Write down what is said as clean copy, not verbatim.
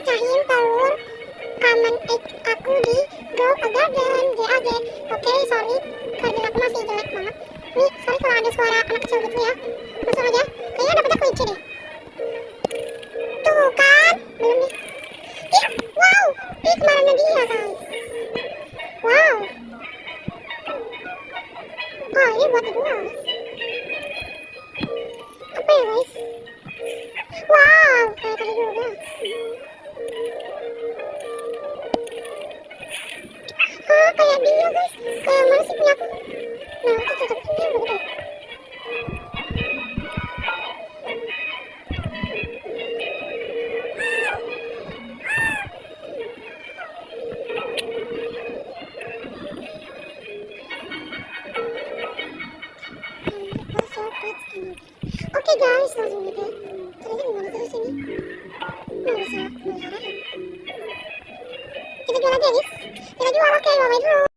mecahin telur common egg aku di Grow a Garden GAG. Oke, sorry kehadiran aku masih jelek banget. Nih, sorry kalau ada suara anak kecil gitu ya. Langsung aja, kayaknya dapetnya kelinci deh. Tuh kan, belum nih. Ih, wow, ini kemarinnya dia guys. Wow. Oh, ini buat dibuang. Apa ya guys? Wow, kayak tadi juga. Ah, kayak dia guys. Kayak mana sih punya aku? Nah, itu cocok ini begitu. Oke guys, langsung aja. Ternyata gimana terus ini? Nggak bisa melihara. Kita jual aja guys. Kita jual, oke, bawa dulu.